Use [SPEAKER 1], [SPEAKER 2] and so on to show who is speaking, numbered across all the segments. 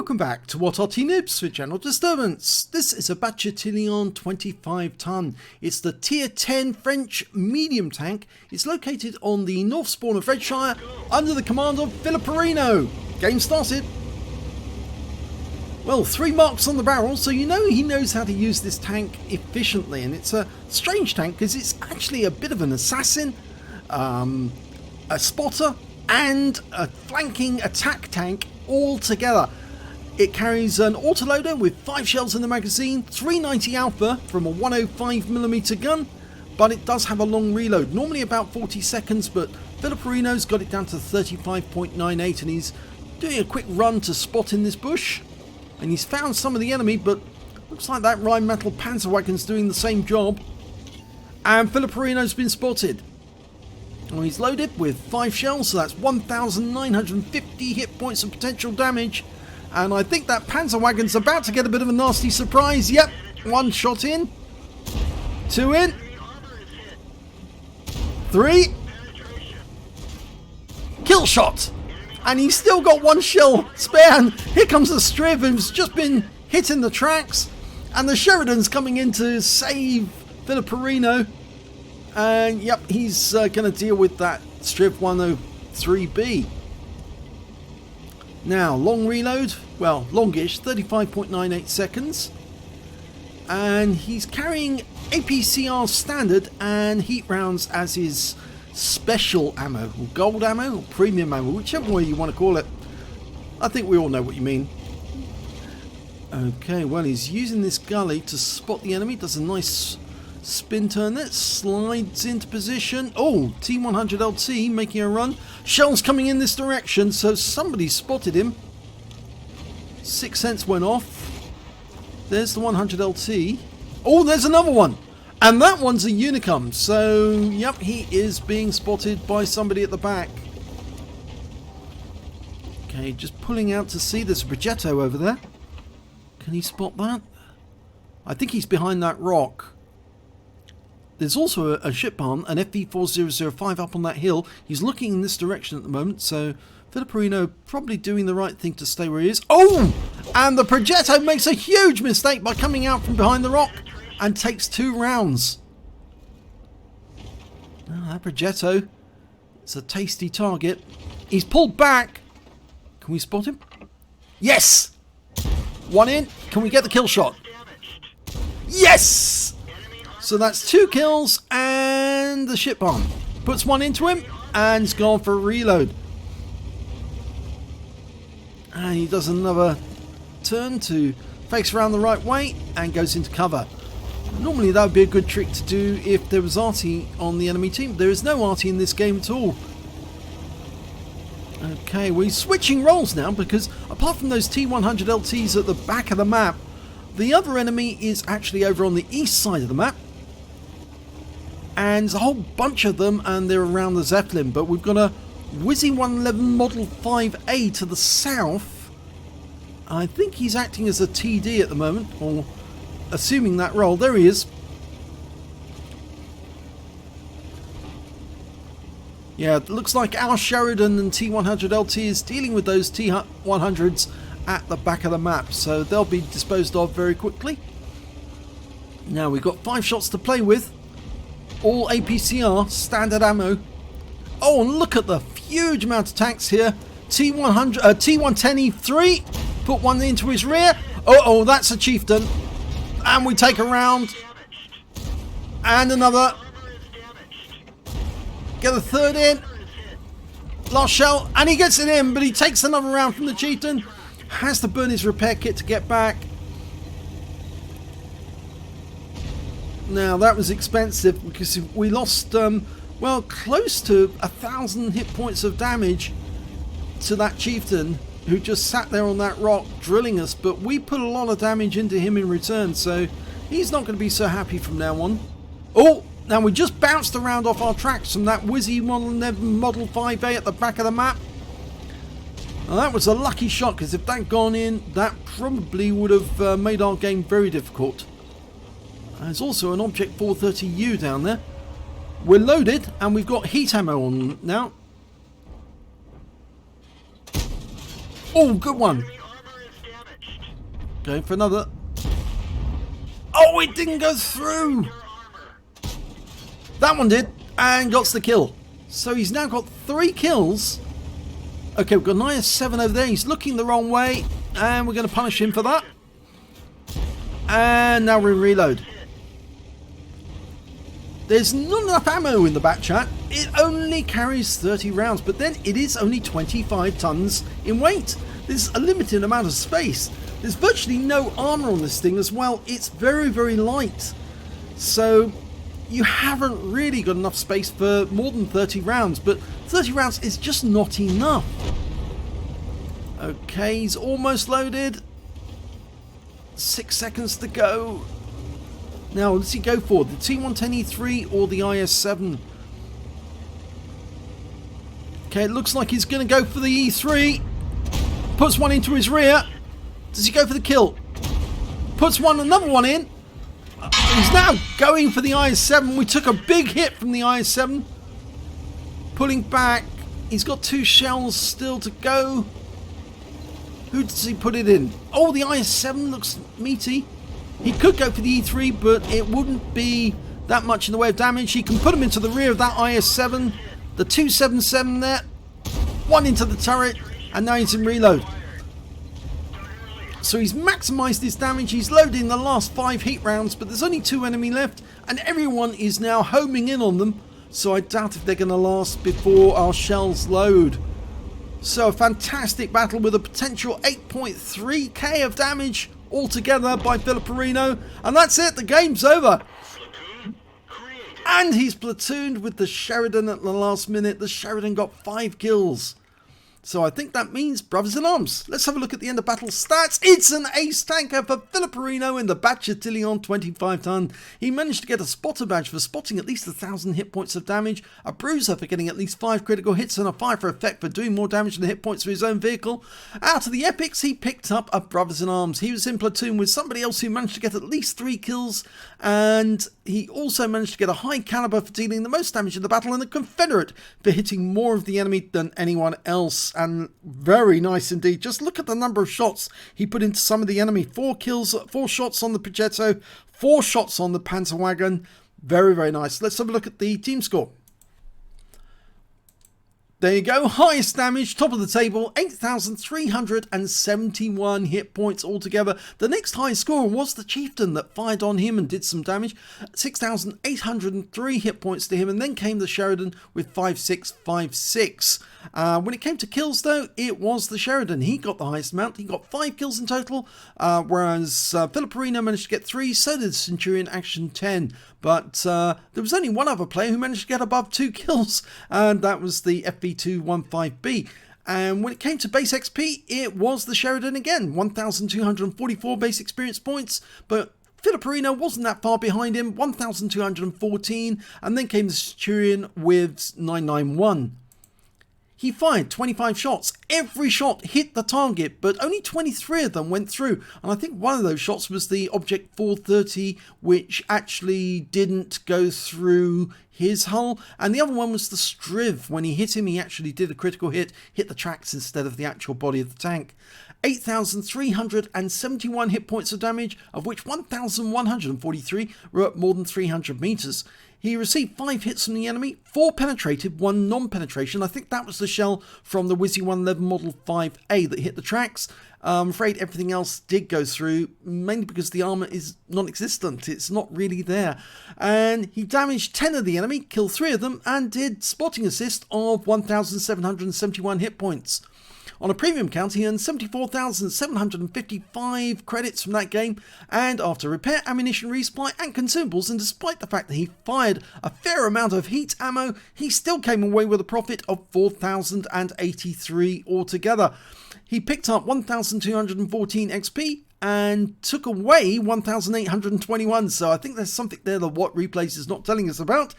[SPEAKER 1] Welcome back to what Arty Noobs for General Disturbance. This is a Bat Châtillon 25 ton. It's the tier 10 French medium tank. It's located on the north spawn of Redshire under the command of Filipperino. Game started. Well, 3 marks on the barrel, so you know he knows how to use this tank efficiently, and it's a strange tank because it's actually a bit of an assassin, a spotter and a flanking attack tank all together. It carries an autoloader with 5 shells in the magazine, 390 alpha from a 105mm gun, but it does have a long reload, normally about 40 seconds, but Filipperino's got it down to 35.98, and he's doing a quick run to spot in this bush, and he's found some of the enemy, but looks like that Rheinmetall Panzerwagen's doing the same job, and Filipperino's been spotted. Well, he's loaded with 5 shells, so that's 1,950 hit points of potential damage. And I think that Panzerwagen's about to get a bit of a nasty surprise. Yep, 1 shot in. 2 in. 3. Kill shot. And he's still got 1 shell spare. And here comes the Striv, who's just been hit in the tracks. And the Sheridan's coming in to save Filipperino. And yep, he's going to deal with that Striv 103B. Now, long reload, well, longish, 35.98 seconds. And he's carrying APCR standard and heat rounds as his special ammo, or gold ammo, or premium ammo, whichever way you want to call it. I think we all know what you mean. Okay, well, he's using this gully to spot the enemy, does a nice spin turn there, slides into position. Oh, T100 LT making a run. Shells coming in this direction, so somebody spotted him. 6 cents went off. There's the 100 LT. Oh, there's another one. And that one's a Unicum. So, yep, he is being spotted by somebody at the back. Okay, just pulling out to see. There's a Progetto over there. Can he spot that? I think he's behind that rock. There's also a ship barn, an FV4005 up on that hill. He's looking in this direction at the moment, so Filipperino probably doing the right thing to stay where he is. Oh! And the Progetto makes a huge mistake by coming out from behind the rock and takes 2 rounds. Oh, that Progetto, it's a tasty target. He's pulled back. Can we spot him? Yes! 1 in. Can we get the kill shot? Yes! So that's 2 kills, and the ship bomb puts 1 into him and he's gone for a reload. And he does another turn to face around the right way and goes into cover. Normally that would be a good trick to do if there was Arty on the enemy team. There is no Arty in this game at all. Okay, we're switching roles now because apart from those T100 LTs at the back of the map, the other enemy is actually over on the east side of the map. And there's a whole bunch of them, and they're around the Zeppelin. But we've got a Wizzy 111 Model 5A to the south. I think he's acting as a TD at the moment, or assuming that role. There he is. Yeah, it looks like our Sheridan and T100 LT is dealing with those T100s at the back of the map. So they'll be disposed of very quickly. Now we've got 5 shots to play with. All APCR, standard ammo. Oh, and look at the huge amount of tanks here. T110E3, put 1 into his rear. Oh, that's a Chieftain. And we take a round. And another. Get a 3rd in. Last shell, and he gets it in, but he takes another round from the Chieftain. Has to burn his repair kit to get back. Now that was expensive because we lost, well, close to 1,000 hit points of damage to that Chieftain who just sat there on that rock drilling us, but we put a lot of damage into him in return, so he's not going to be so happy from now on. Oh, now we just bounced around off our tracks from that Wizzy 111 Model 5A at the back of the map. Now that was a lucky shot because if that had gone in, that probably would have made our game very difficult. There's also an Object 430U down there. We're loaded and we've got heat ammo on now. Oh, good one. Going for another. Oh, it didn't go through. That one did, and got the kill. So he's now got 3 kills. Okay, we've got an IS-7 over there. He's looking the wrong way, and we're going to punish him for that. And now we reload. There's not enough ammo in the Bat Chat. It only carries 30 rounds, but then it is only 25 tons in weight. There's a limited amount of space. There's virtually no armor on this thing as well. It's very, very light. So you haven't really got enough space for more than 30 rounds, but 30 rounds is just not enough. Okay, he's almost loaded. 6 seconds to go. Now, does he go for the T110E3 or the IS-7? Okay, it looks like he's going to go for the E3. Puts one into his rear. Does he go for the kill? Puts another one in. He's now going for the IS-7. We took a big hit from the IS-7. Pulling back. He's got 2 shells still to go. Who does he put it in? Oh, the IS-7 looks meaty. He could go for the E3, but it wouldn't be that much in the way of damage. He can put him into the rear of that IS-7. The 277 there. One into the turret, and now he's in reload. So he's maximised his damage. He's loaded in the last 5 heat rounds, but there's only 2 enemy left, and everyone is now homing in on them. So I doubt if they're going to last before our shells load. So a fantastic battle with a potential 8.3k of damage altogether by Filipperino, and that's it, the game's over. And he's platooned with the Sheridan at the last minute. The Sheridan got 5 kills. So I think that means brothers in arms. Let's have a look at the end of battle stats. It's an ace tanker for Filipperino in the Bat Châtillon 25 ton. He managed to get a spotter badge for spotting at least 1,000 hit points of damage, a bruiser for getting at least 5 critical hits, and a fire for effect for doing more damage than the hit points of his own vehicle. Out of the epics, he picked up a brothers in arms. He was in platoon with somebody else who managed to get at least 3 kills, and he also managed to get a high caliber for dealing the most damage in the battle, and a Confederate for hitting more of the enemy than anyone else. And very nice indeed. Just look at the number of shots he put into some of the enemy. 4 kills, 4 shots on the Progetto, 4 shots on the Panzerwagen. Very, very nice. Let's have a look at the team score. There you go, highest damage, top of the table, 8,371 hit points altogether. The next highest scorer was the Chieftain that fired on him and did some damage, 6,803 hit points to him, and then came the Sheridan with 5,656. When it came to kills though, it was the Sheridan. He got the highest amount, he got 5 kills in total, whereas Filipperino managed to get 3, so did Centurion Action 10. But there was only one other player who managed to get above 2 kills, and that was the FB215B. And when it came to base XP, it was the Sheridan again, 1,244 base experience points, but Filipperino wasn't that far behind him, 1,214, and then came the Centurion with 991. He fired 25 shots. Every shot hit the target, but only 23 of them went through. And I think one of those shots was the Object 430, which actually didn't go through his hull. And the other one was the Striv. When he hit him, he actually did a critical hit the tracks instead of the actual body of the tank. 8,371 hit points of damage, of which 1,143 were at more than 300 meters. He received 5 hits from the enemy, 4 penetrated, 1 non-penetration. I think that was the shell from the Wizzy 111 Model 5A that hit the tracks. I'm afraid everything else did go through, mainly because the armor is non-existent. It's not really there. And he damaged 10 of the enemy, killed 3 of them, and did spotting assist of 1,771 hit points. On a premium count, he earned 74,755 credits from that game, and after repair, ammunition resupply and consumables, and despite the fact that he fired a fair amount of heat ammo, he still came away with a profit of 4,083 altogether. He picked up 1,214 XP and took away 1,821, so I think there's something there that what replays is not telling us about.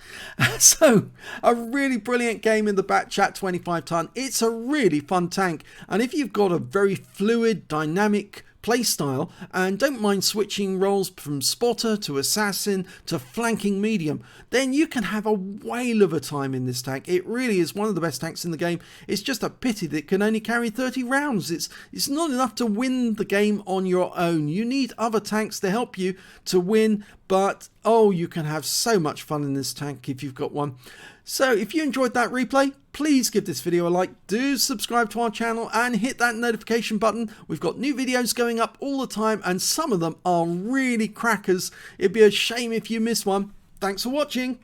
[SPEAKER 1] So a really brilliant game in the Bat Chat 25 ton. It's a really fun tank, and if you've got a very fluid, dynamic playstyle and don't mind switching roles from spotter to assassin to flanking medium, then you can have a whale of a time in this tank. It really is one of the best tanks in the game. It's just a pity that it can only carry 30 rounds. It's not enough to win the game on your own. You need other tanks to help you to win, but oh, you can have so much fun in this tank if you've got one. So if you enjoyed that replay, please give this video a like, do subscribe to our channel and hit that notification button. We've got new videos going up all the time and some of them are really crackers. It'd be a shame if you miss one. Thanks for watching.